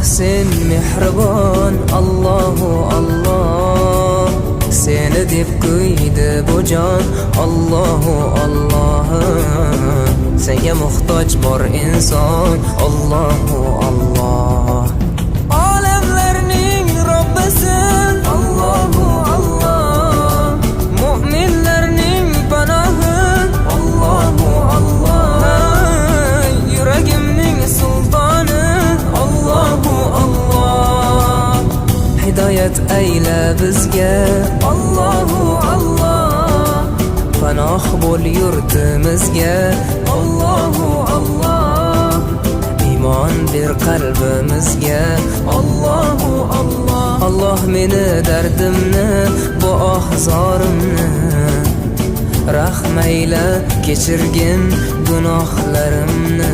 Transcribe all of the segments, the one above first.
sen mehribon, Allohu Allah. Seni deb kuydi bu jon, Allohu Allah. Senga muhtoj bor inson, Allohu Allah. Olamlarning Robbisin, Allohu Allah. Mu'minlarning panohi, Allohu Allah. Yuragimning sultoni, Allohu Allah. Hidoyat ayla bizga, Allohu Allah. Panoh bo'l yurtimizga, Allohu Allah. Iymon ber qalbimizga, Allohu Allah. Allah meni dardimni, bu ohzorimni rahmayla kechirgin gunohlarimni.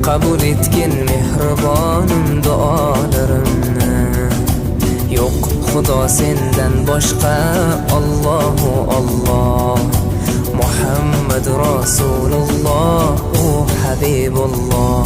Qabul etgin mehribonim duolarimni. Yo'q Xudo sendan boshqa, Allohu Allah. Muhammad Rasululloh, u Habibulloh.